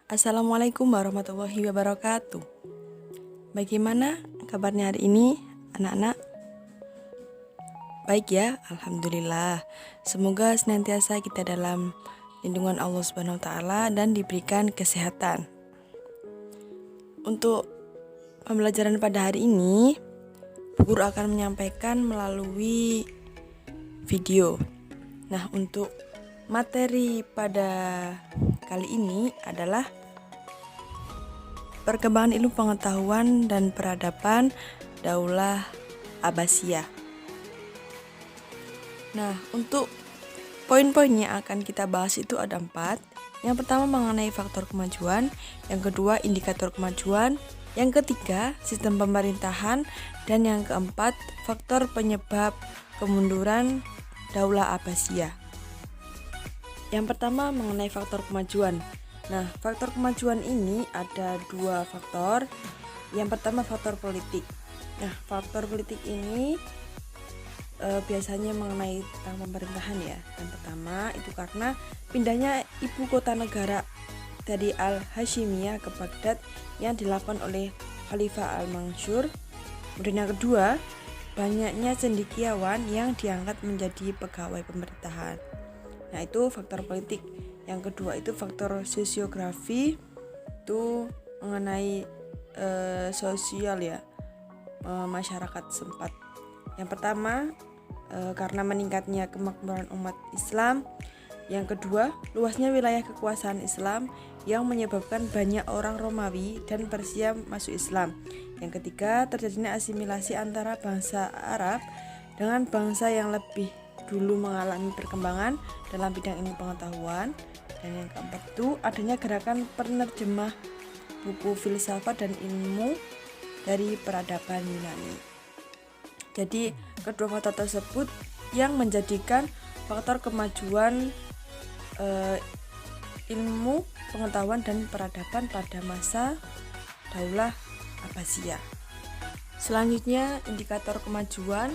Assalamualaikum warahmatullahi wabarakatuh. Bagaimana kabarnya hari ini, anak-anak? Baik ya, alhamdulillah. Semoga senantiasa kita dalam lindungan Allah Subhanahu wa taala dan diberikan kesehatan. Untuk pembelajaran pada hari ini, Bu Guru akan menyampaikan melalui video. Nah, untuk materi pada kali ini adalah perkembangan ilmu pengetahuan dan peradaban Daulah Abbasiyah. Nah, untuk poin-poin yang akan kita bahas itu ada 4. Yang pertama mengenai faktor kemajuan, yang kedua indikator kemajuan, yang ketiga sistem pemerintahan, dan yang keempat faktor penyebab kemunduran Daulah Abbasiyah. Yang pertama mengenai faktor kemajuan. Nah, faktor kemajuan ini ada 2 faktor. Yang pertama faktor politik. Nah, faktor politik ini biasanya mengenai tentang pemerintahan ya. Yang pertama itu karena pindahnya ibu kota negara dari Al-Hashimiyah ke Baghdad yang dilakukan oleh Khalifah Al-Mansur. Kemudian yang kedua, banyaknya cendekiawan yang diangkat menjadi pegawai pemerintahan. Nah, itu faktor politik. Yang kedua itu faktor sosiografi, itu mengenai sosial ya, masyarakat sempat. Yang pertama karena meningkatnya kemakmuran umat Islam. Yang kedua, luasnya wilayah kekuasaan Islam yang menyebabkan banyak orang Romawi dan Persia masuk Islam. Yang ketiga, terjadinya asimilasi antara bangsa Arab dengan bangsa yang lebih dulu mengalami perkembangan dalam bidang ilmu pengetahuan. Dan yang keempat itu adanya gerakan penerjemah buku filsafat dan ilmu dari peradaban Yunani. Jadi kedua faktor tersebut yang menjadikan faktor kemajuan ilmu pengetahuan dan peradaban pada masa Daulah Abbasiyah. Selanjutnya indikator kemajuan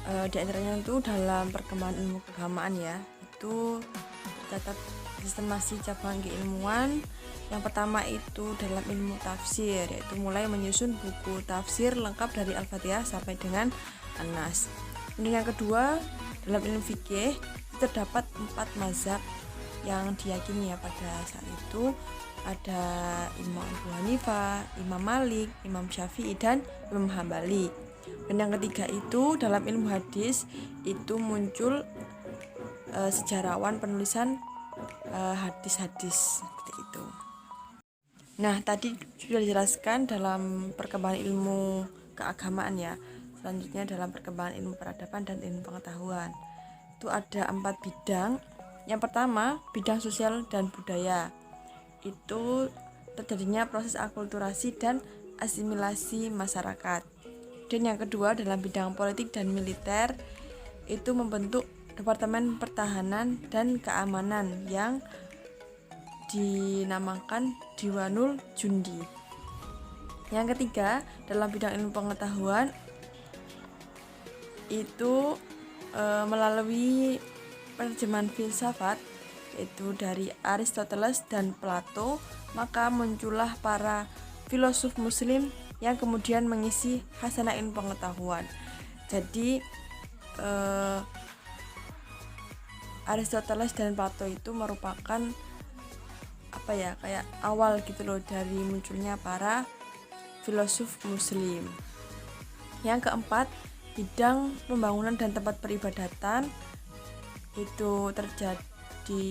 di antaranya itu dalam perkembangan ilmu keagamaan ya, itu tercatat sistemasi cabang keilmuan. Yang pertama itu dalam ilmu tafsir, yaitu mulai menyusun buku tafsir lengkap dari Al-Fatihah sampai dengan An-Nas. Kemudian yang kedua dalam ilmu fikih terdapat 4 mazhab yang diyakini ya pada saat itu, ada Imam Abu Hanifah, Imam Malik, Imam Syafi'i, dan Imam Hambali. Dan yang ketiga itu dalam ilmu hadis itu muncul sejarawan penulisan hadis-hadis seperti itu. Nah, tadi sudah dijelaskan dalam perkembangan ilmu keagamaan ya. Selanjutnya dalam perkembangan ilmu peradaban dan ilmu pengetahuan. Itu ada 4 bidang. Yang pertama, bidang sosial dan budaya. Itu terjadinya proses akulturasi dan asimilasi masyarakat. Dan yang kedua dalam bidang politik dan militer itu membentuk Departemen Pertahanan dan Keamanan yang dinamakan Diwanul Jundi. Yang ketiga dalam bidang ilmu pengetahuan itu melalui penerjemahan filsafat yaitu dari Aristoteles dan Plato, maka muncullah para filosof muslim yang kemudian mengisi khasanah ilmu pengetahuan. Jadi Aristoteles dan Plato itu merupakan kayak awal gitu loh dari munculnya para filosof muslim. Yang keempat, bidang pembangunan dan tempat peribadatan itu terjadi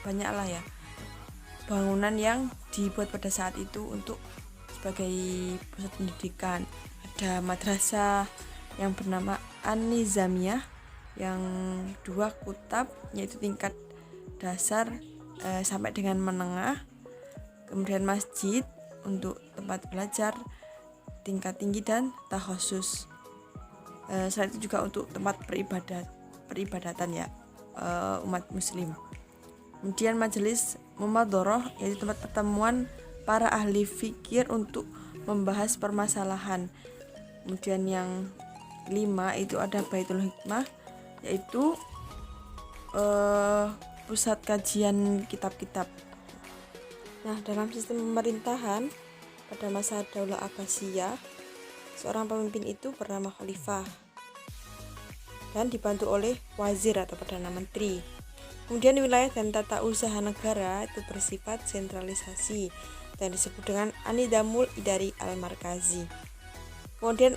banyak lah ya bangunan yang dibuat pada saat itu untuk sebagai pusat pendidikan. Ada madrasah yang bernama An-Nizamiyah yang 2 kutab, yaitu tingkat dasar sampai dengan menengah. Kemudian masjid untuk tempat belajar tingkat tinggi dan takhusus. Selain itu juga untuk tempat peribadatan ya umat muslim. Kemudian majelis Mumadoroh, yaitu tempat pertemuan para ahli fikir untuk membahas permasalahan. Kemudian yang 5 itu ada Baitul Hikmah, yaitu pusat kajian kitab-kitab. Nah, dalam sistem pemerintahan pada masa Daulah Abbasiyah, seorang pemimpin itu bernama khalifah dan dibantu oleh wazir atau perdana menteri. Kemudian wilayah dan tata usaha negara itu bersifat sentralisasi dan disebut dengan An-Nizamul Idari Al-Markazi. Kemudian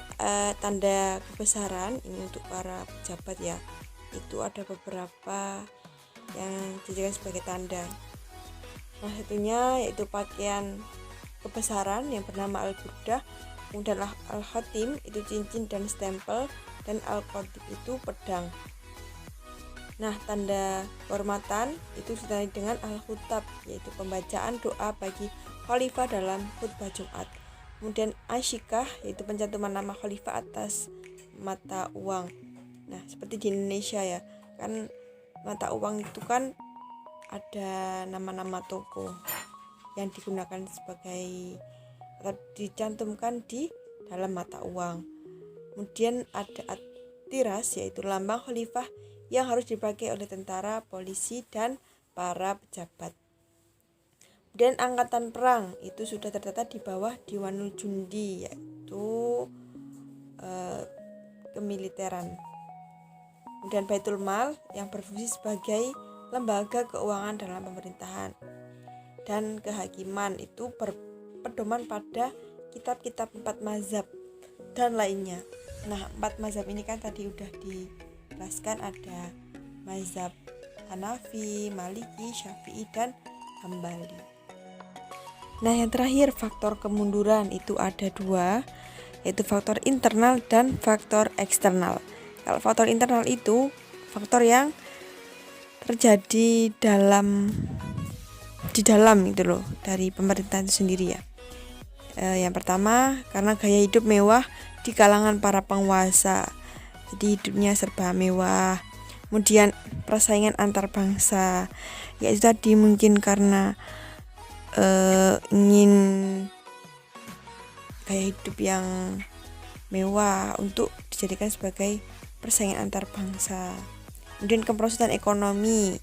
tanda kebesaran ini untuk para pejabat ya, itu ada beberapa yang dijadikan sebagai tanda. Salah satunya yaitu pakaian kebesaran yang bernama al-burdah, kemudian al-khatim itu cincin dan stempel, dan al-qatib itu pedang. Nah, tanda kehormatan itu ditandai dengan al-khutab, yaitu pembacaan doa bagi khalifah dalam khutbah Jumat. Kemudian asyikah, yaitu pencantuman nama khalifah atas mata uang. Nah, seperti di Indonesia ya, kan mata uang itu kan ada nama-nama toko yang digunakan sebagai atau dicantumkan di dalam mata uang. Kemudian ada at-tiras, yaitu lambang khalifah yang harus dipakai oleh tentara, polisi, dan para pejabat. Dan angkatan perang itu sudah tertata di bawah Diwanul Jundi, yaitu kemiliteran. Kemudian Baitul Mal yang berfungsi sebagai lembaga keuangan dalam pemerintahan. Dan kehakiman itu berpedoman pada kitab-kitab 4 mazhab dan lainnya. Nah, 4 mazhab ini kan tadi udah dijelaskan, ada mazhab Hanafi, Maliki, Syafi'i, dan Hambali. Nah, yang terakhir faktor kemunduran itu ada 2, yaitu faktor internal dan faktor eksternal. Kalau faktor internal itu faktor yang terjadi di dalam itu loh, dari pemerintahan itu sendiri ya. Yang pertama, karena gaya hidup mewah di kalangan para penguasa, jadi hidupnya serba mewah. Kemudian persaingan antar bangsa, yaitu tadi mungkin karena ingin gaya hidup yang mewah untuk dijadikan sebagai persaingan antar bangsa. Kemudian kemerosotan ekonomi,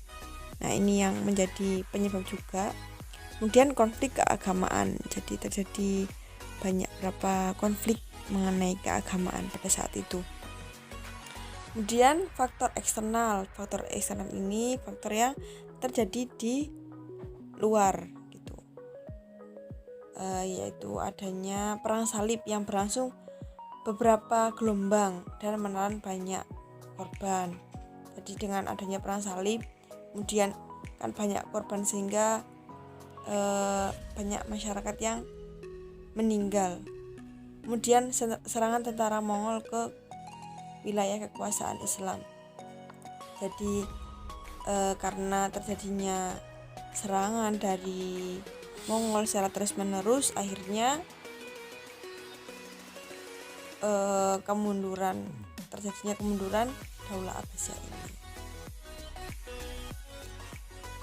nah ini yang menjadi penyebab juga. Kemudian konflik keagamaan, jadi terjadi banyak berapa konflik mengenai keagamaan pada saat itu. Kemudian faktor eksternal ini faktor yang terjadi di luar gitu, yaitu adanya perang salib yang berlangsung beberapa gelombang dan menelan banyak korban. Jadi dengan adanya perang salib, kemudian kan banyak korban sehingga banyak masyarakat yang meninggal. Kemudian serangan tentara Mongol ke wilayah kekuasaan Islam. Jadi karena terjadinya serangan dari Mongol secara terus-menerus, akhirnya terjadinya kemunduran Daulah Abbasiyah ini.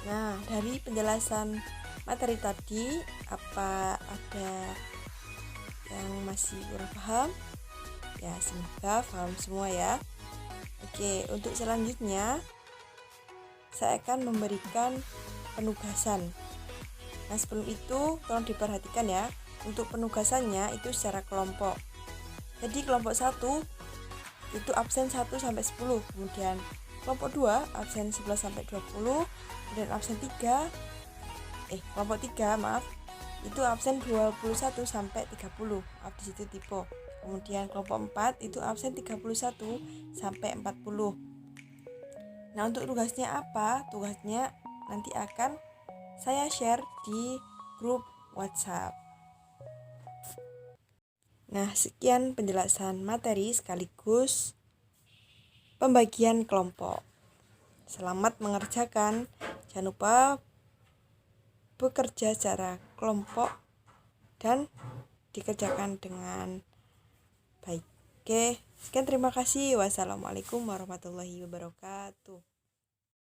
Nah, dari penjelasan materi tadi, apa ada yang masih kurang paham? Ya, semoga paham semua ya. Oke, untuk selanjutnya saya akan memberikan penugasan. Nah, sebelum itu tolong diperhatikan ya, untuk penugasannya itu secara kelompok. Jadi kelompok 1 itu absen 1 sampai 10, kemudian kelompok 2 absen 11 sampai 20, kemudian kelompok 3 itu absen 21 sampai 30. Di situ tipe. Kemudian kelompok 4 itu absen 31 sampai 40. Nah, untuk tugasnya apa? Tugasnya nanti akan saya share di grup WhatsApp. Nah, sekian penjelasan materi sekaligus pembagian kelompok. Selamat mengerjakan. Jangan lupa bekerja secara kelompok dan dikerjakan dengan baik. Oke, sekian, terima kasih. Wassalamualaikum warahmatullahi wabarakatuh.